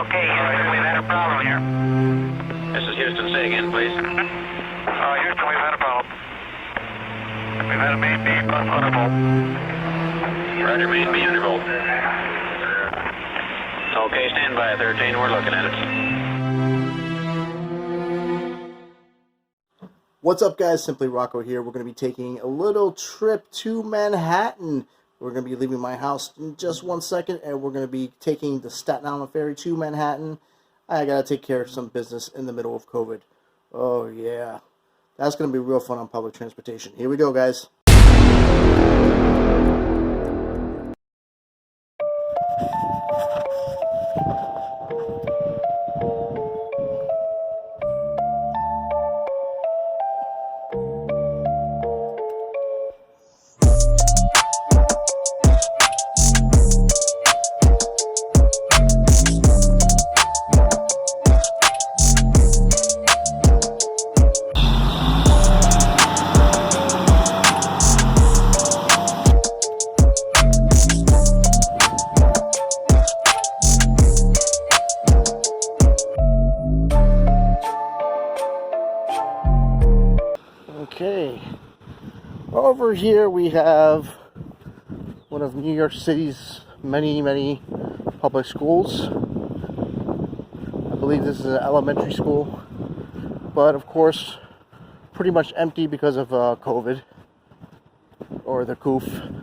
Okay, Houston, we've had a problem here. This is Houston. Say again, please. Houston, we've had a problem. We've had a main beam bus undervolt. Roger, main B undervolt. Okay, stand by, 13. We're looking at it. What's up, guys? Simply Rocco here. We're going to be taking a little trip to Manhattan. We're going to be leaving my house in just 1 second, and we're going to be taking the Staten Island ferry to Manhattan. I got to take care of some business in the middle of COVID. Oh, yeah. That's going to be real fun on public transportation. Here we go, guys. Okay, over here we have one of New York City's many public schools. I believe this is an elementary school, but of course pretty much empty because of COVID, or the Koof.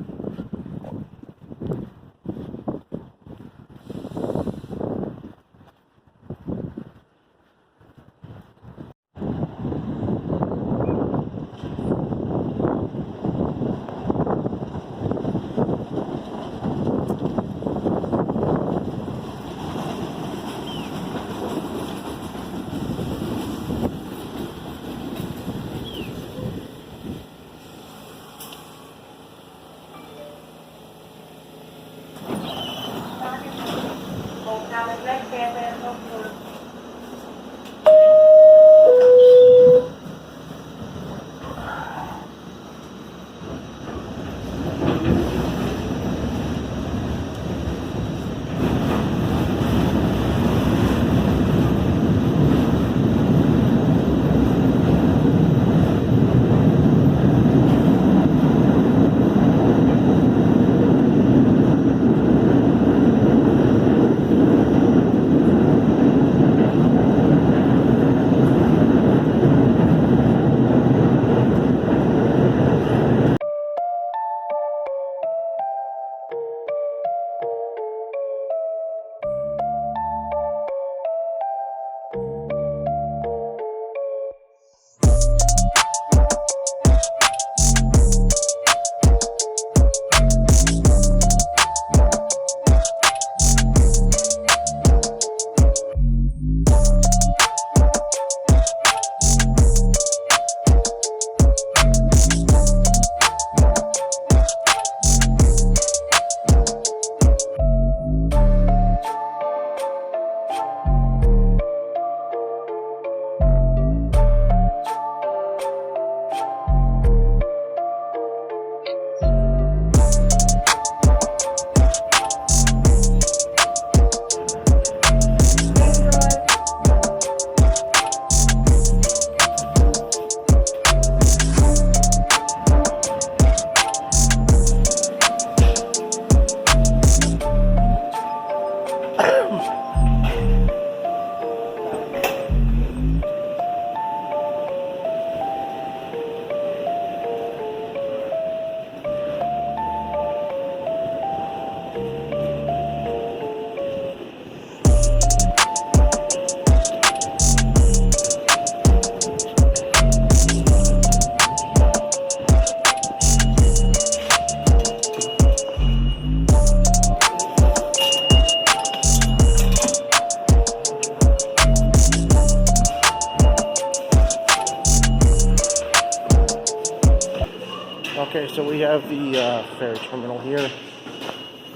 Okay, so we have the ferry terminal here.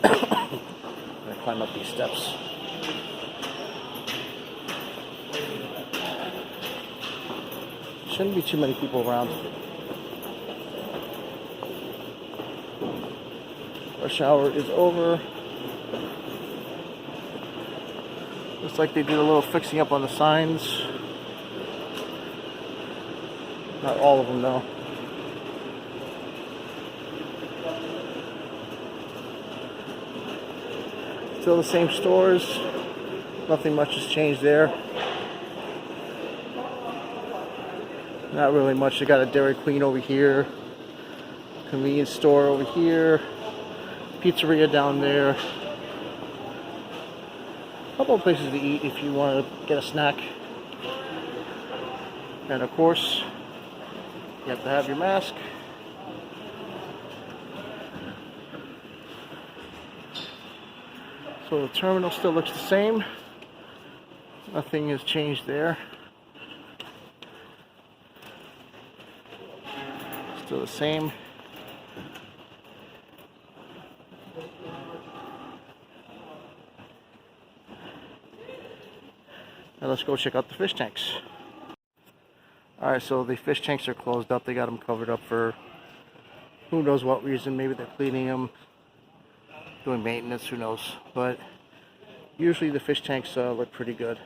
I'm going to climb up these steps. Shouldn't be too many people around. Rush hour is over. Looks like they did a little fixing up on the signs. Not all of them though. Still the same stores. Nothing much has changed there. Not really much. They got a Dairy Queen over here. Convenience store over here. Pizzeria down there. A couple of places to eat if you want to get a snack. And of course, you have to have your mask. So the terminal still looks the same. Nothing has changed there. Still the same. Now let's go check out the fish tanks. Alright, so the fish tanks are closed up. They got them covered up for who knows what reason. Maybe they're cleaning them, doing maintenance, who knows. But usually the fish tanks look pretty good.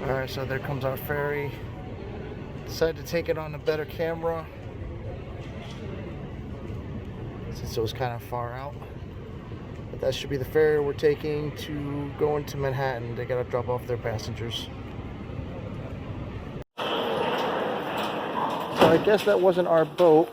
Alright, so there comes our ferry. Decided to take it on a better camera since it was kind of far out. But that should be the ferry we're taking to go into Manhattan. They gotta drop off their passengers. So I guess that wasn't our boat.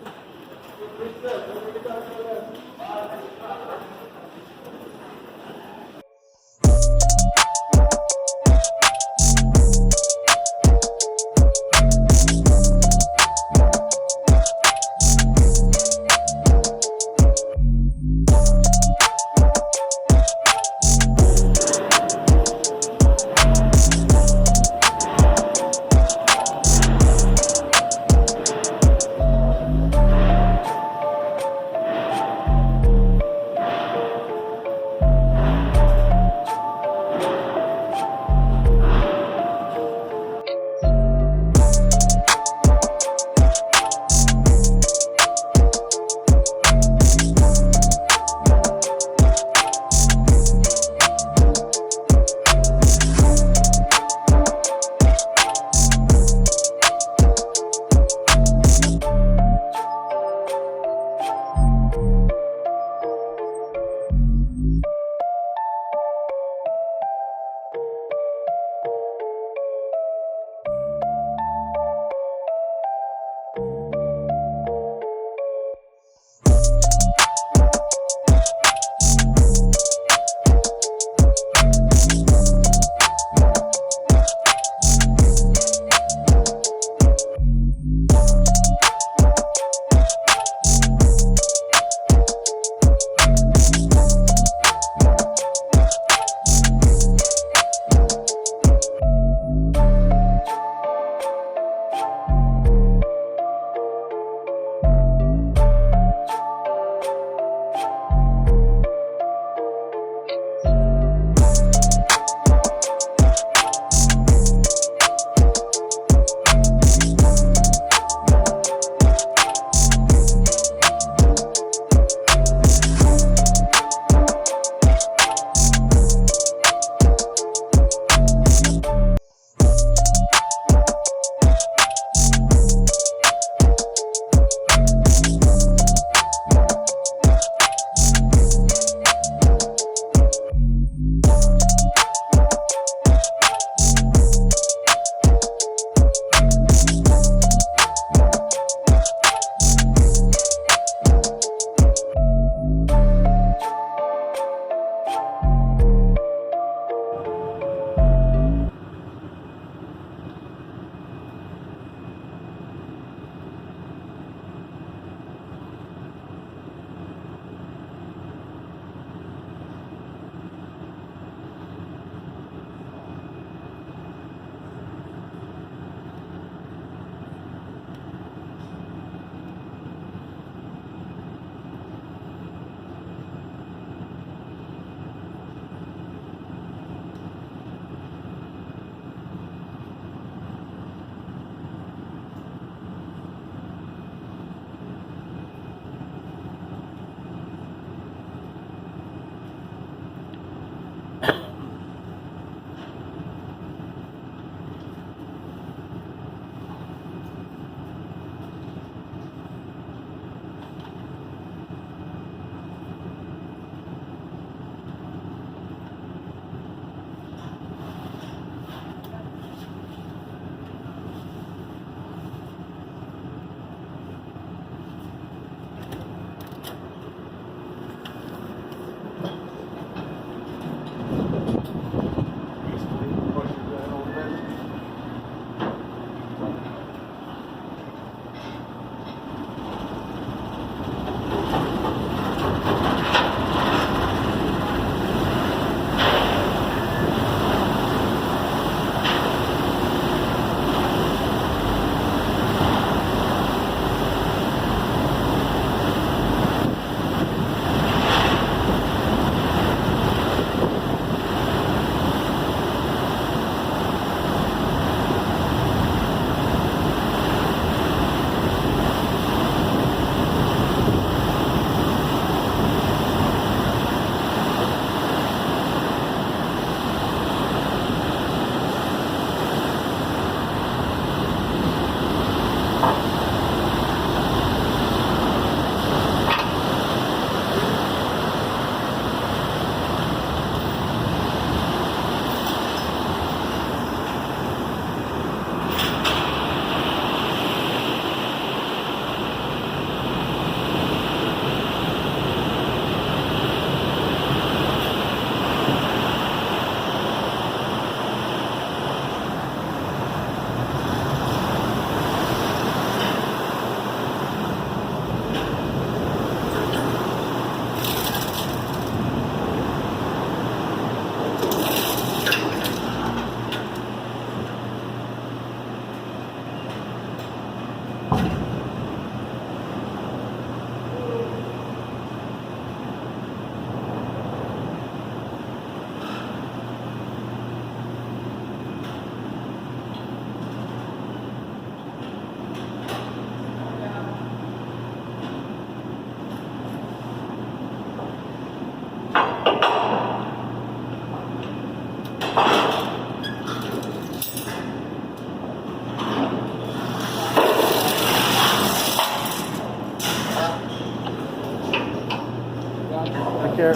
Take care.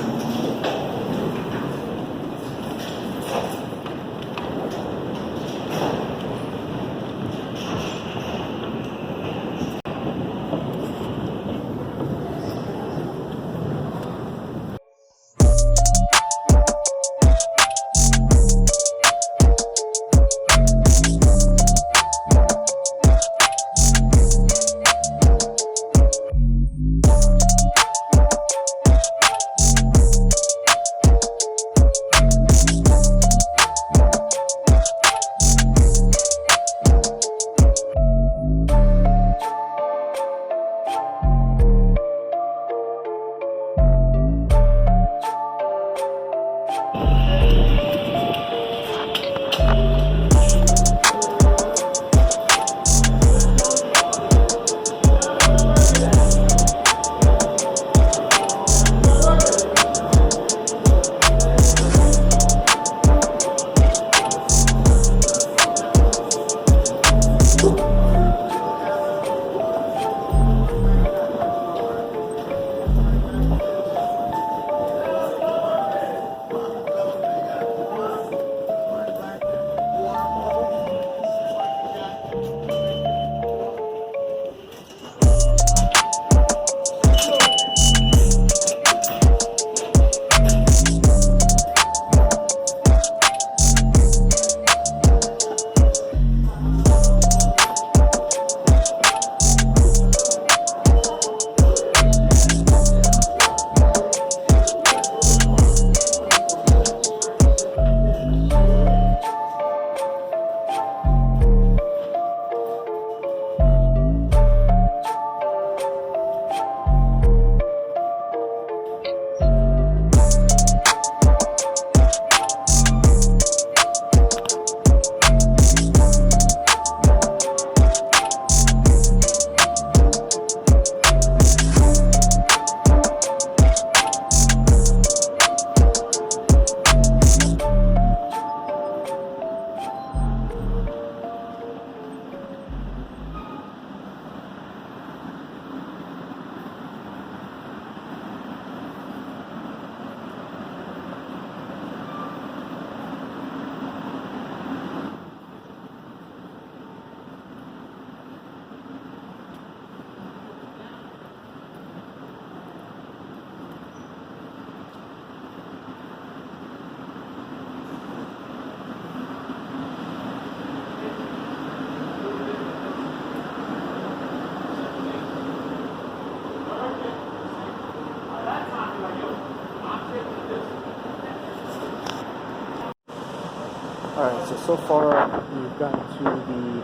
Alright, so far we've gotten to the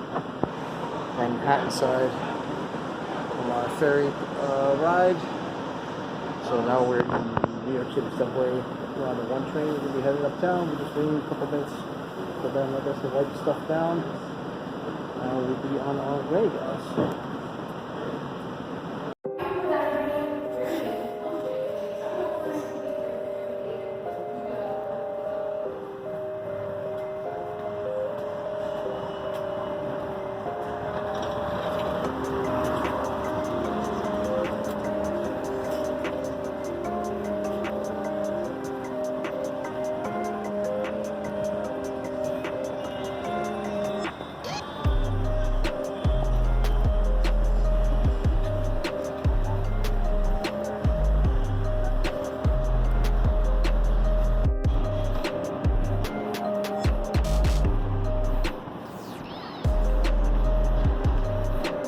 Manhattan side of our ferry ride. So now we're in the New York City subway. We're on the 1 train. We're going to be headed uptown. We're just waiting a couple minutes for them, I guess, to wipe stuff down. And we'll be on our way, guys.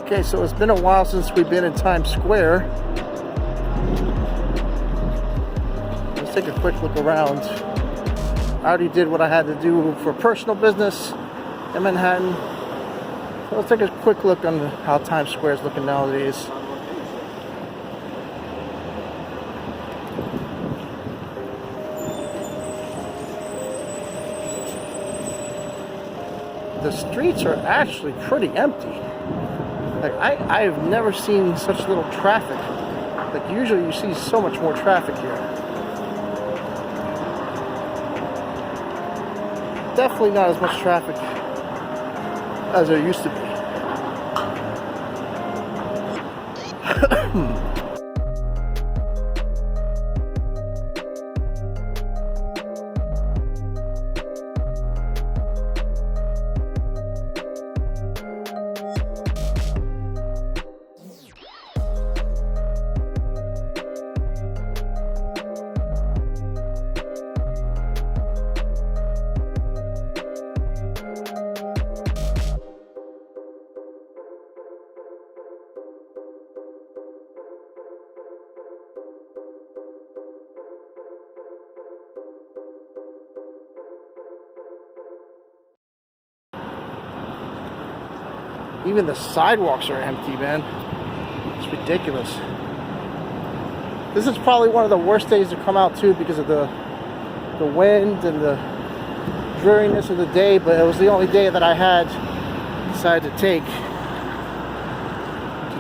Okay, so it's been a while since we've been in Times Square. Let's take a quick look around. I already did what I had to do for personal business in Manhattan. So let's take a quick look on how Times Square is looking nowadays. The streets are actually pretty empty. Like I've never seen such little traffic. Like usually you see so much more traffic here. Definitely not as much traffic as there used to be. Even the sidewalks are empty, man. It's ridiculous. This is probably one of the worst days to come out too because of the wind and the dreariness of the day, but it was the only day that I had decided to take to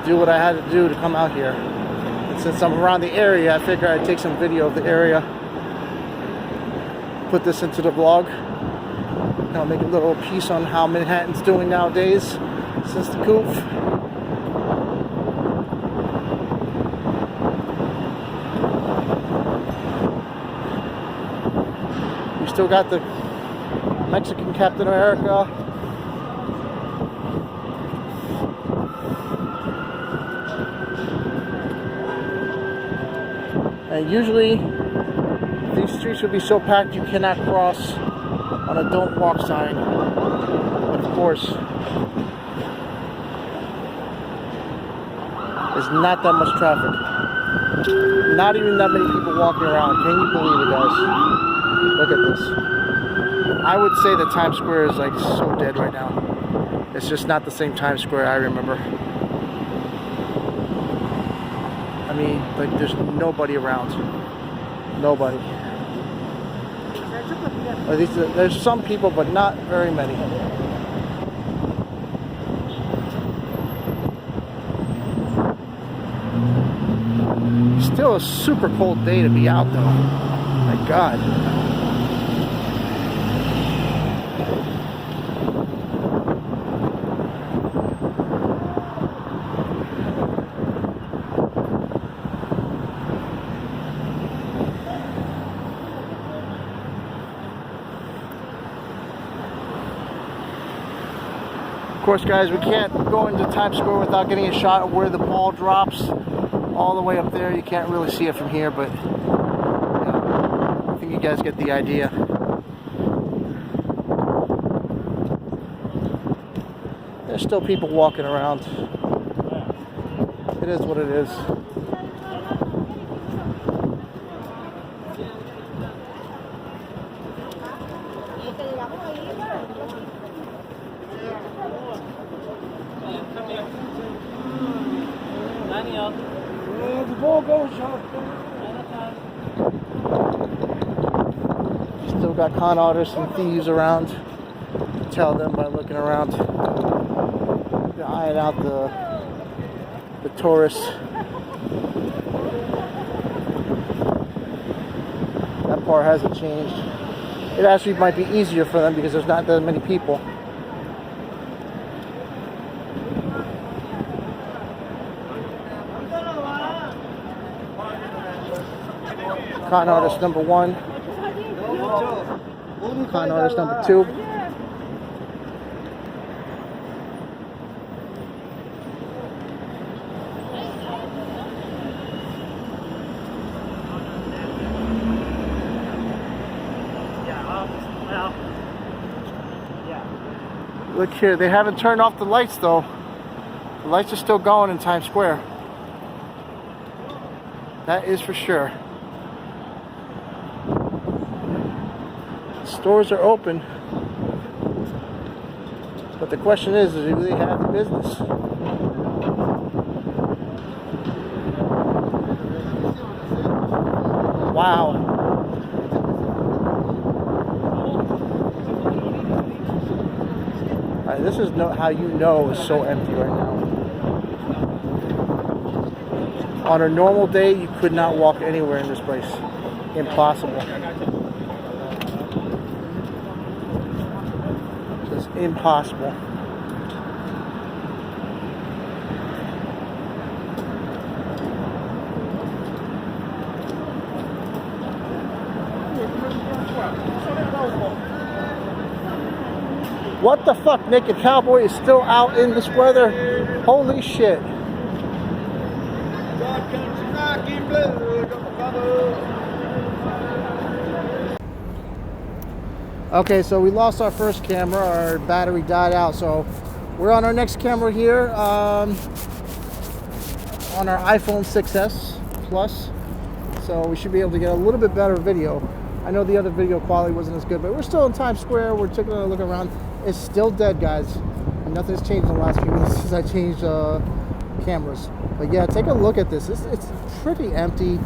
do what I had to do to come out here. And since I'm around the area, I figured I'd take some video of the area, put this into the vlog. I'll make a little piece on how Manhattan's doing nowadays since the Koof. We still got the Mexican Captain America. And usually these streets would be so packed you cannot cross on a don't walk sign. But of course, there's not that much traffic. Not even that many people walking around. Can you believe it, guys? Look at this. I would say that Times Square is like so dead right now. It's just not the same Times Square I remember. I mean, like there's nobody around. Nobody. At least there's some people, but not very many. Still a super cold day to be out though. My God. Of course, guys, we can't go into Times Square without getting a shot of where the ball drops all the way up there. You can't really see it from here, but I think you guys get the idea. There's still people walking around. It is what it is. Still got con artists and thieves around. You can tell them by looking around. They're eyeing out the tourists. That part hasn't changed. It actually might be easier for them because there's not that many people. Con artist number 1. Con artist number 2. Look here, they haven't turned off the lights though. The lights are still going in Times Square. That is for sure. Stores are open, but the question is do they have the business? Wow. Alright, this is how you know it's so empty right now. On a normal day, you could not walk anywhere in this place. Impossible. Impossible. What the fuck? Naked Cowboy is still out in this weather? Holy shit. Okay, so we lost our first camera. Our battery died out, so we're on our next camera here on our iPhone 6s Plus. So we should be able to get a little bit better video. I know the other video quality wasn't as good, but we're still in Times Square. We're taking a look around. It's still dead, guys. nothing's changed in the last few minutes since I changed cameras. But yeah, take a look at this. It's pretty empty.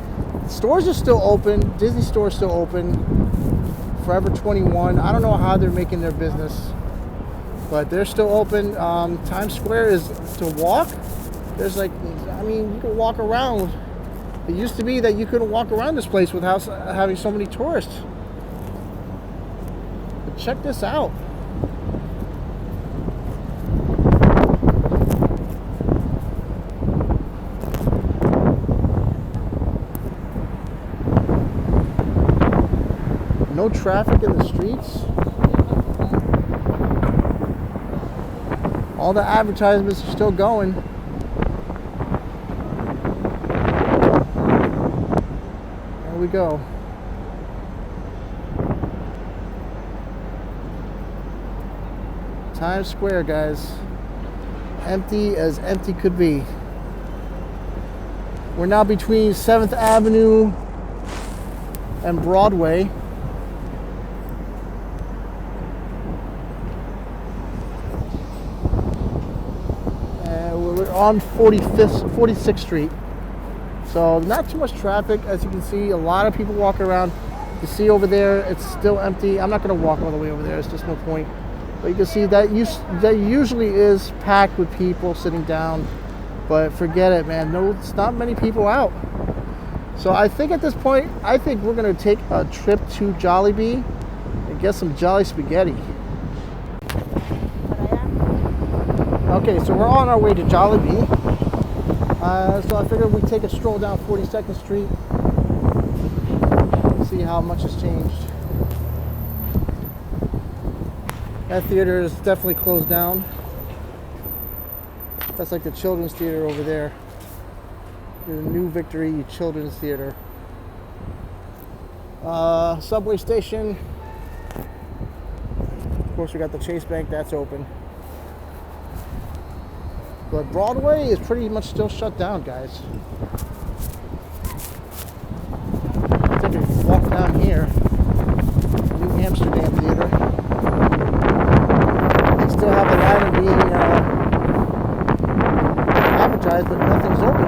Stores are still open. Disney Store is still open. Forever 21. I don't know how they're making their business, but they're still open. Times Square is to walk. There's like, I mean, you can walk around. It used to be that you couldn't walk around this place without having so many tourists. But check this out. No traffic in the streets. All the advertisements are still going. There we go. Times Square, guys. Empty as empty could be. We're now between 7th Avenue and Broadway. We're on 46th Street. So not too much traffic, as you can see. A lot of people walking around. You see over there, it's still empty. I'm not going to walk all the way over there. It's just no point. But you can see that usually is packed with people sitting down. But forget it, man. No, it's not many people out. So I think at this point, I think we're going to take a trip to Jollibee and get some Jolly Spaghetti. Okay, so we're on our way to Jollibee. So I figured we'd take a stroll down 42nd Street. See how much has changed. That theater is definitely closed down. That's like the children's theater over there. The New Victory Children's Theater. Subway station. Of course, we got the Chase Bank, that's open. But Broadway is pretty much still shut down, guys. Take a walk down here. New Amsterdam Theater. They still have a line being advertised, but nothing's open.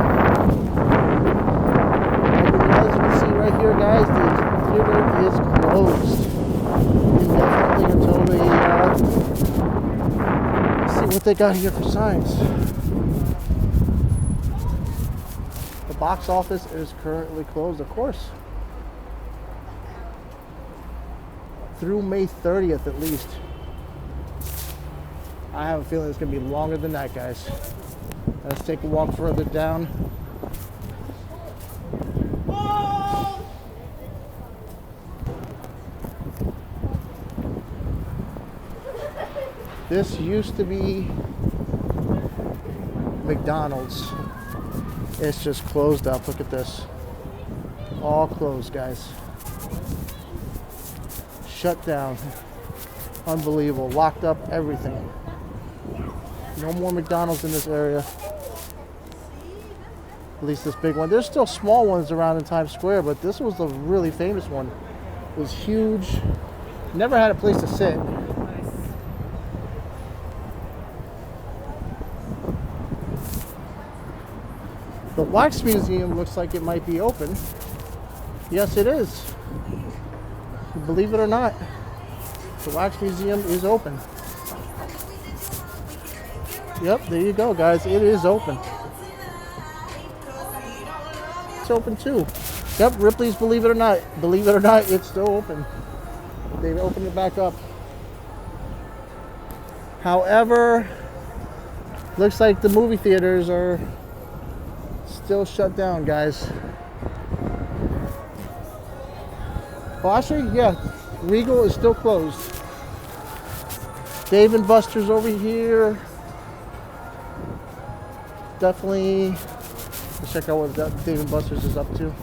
And as you can see right here, guys, the theater is closed indefinitely until they see what they got here for signs. The box office is currently closed, of course, through May 30th at least. I have a feeling it's going to be longer than that, guys. Let's take a walk further down. This used to be McDonald's. It's just closed up. Look at this. All closed, guys. Shut down. Unbelievable. Locked up everything. No more McDonald's in this area. At least this big one. There's still small ones around in Times Square, but this was the really famous one. It was huge. Never had a place to sit. The Wax Museum looks like it might be open. Yes, it is. Believe it or not, the Wax Museum is open. Yep, there you go, guys. It is open. It's open too. Yep, Ripley's Believe It or Not. Believe it or not, it's still open. They've opened it back up. However, looks like the movie theaters are still shut down, guys. Well, actually, yeah, Regal is still closed. Dave & Buster's over here. Definitely, let's check out what Dave & Buster's is up to.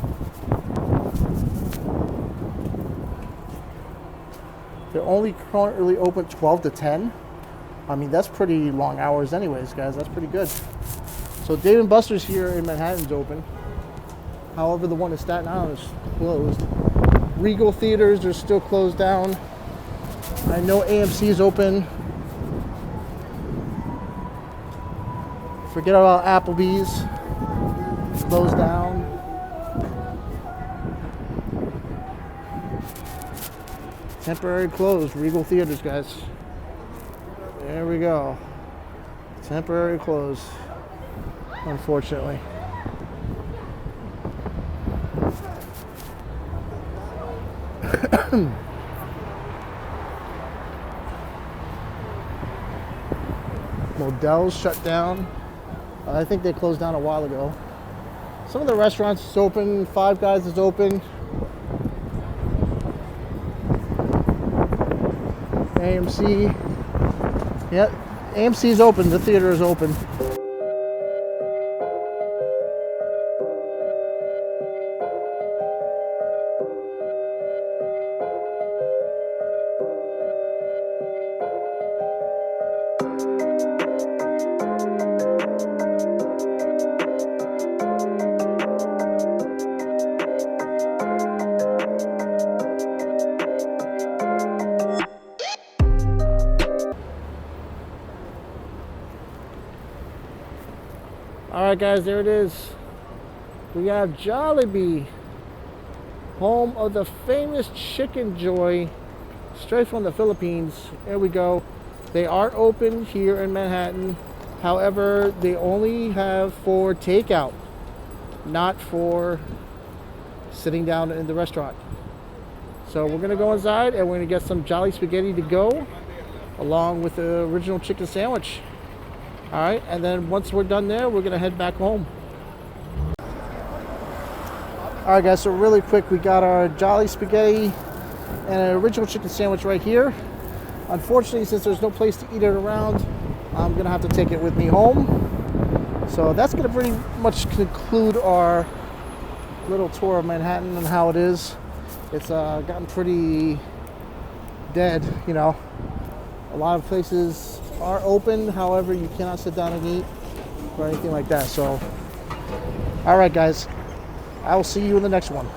They're only currently open 12 to 10. I mean, that's pretty long hours anyways, guys. That's pretty good. So Dave & Buster's here in Manhattan's open. However, the one in Staten Island is closed. Regal theaters are still closed down. I know AMC is open. Forget about Applebee's. Closed down. Temporary closed. Regal Theaters, guys. There we go. Temporary closed. Unfortunately. Modell's shut down. I think they closed down a while ago. Some of the restaurants is open. Five Guys is open. AMC. Yep, AMC is open. The theater is open. Alright guys, there it is. We have Jollibee, home of the famous Chicken Joy, straight from the Philippines. There we go. They are open here in Manhattan. However, they only have for takeout, not for sitting down in the restaurant. So we're going to go inside and we're going to get some Jolly Spaghetti to go, along with the original chicken sandwich. Alright, and then once we're done there, we're going to head back home. Alright guys, so really quick, we got our Jolly Spaghetti and an original chicken sandwich right here. Unfortunately, since there's no place to eat it around, I'm going to have to take it with me home. So that's going to pretty much conclude our little tour of Manhattan and how it is. It's gotten pretty dead, you know. A lot of places are open, however, you cannot sit down and eat or anything like that. So, all right, guys, I will see you in the next one.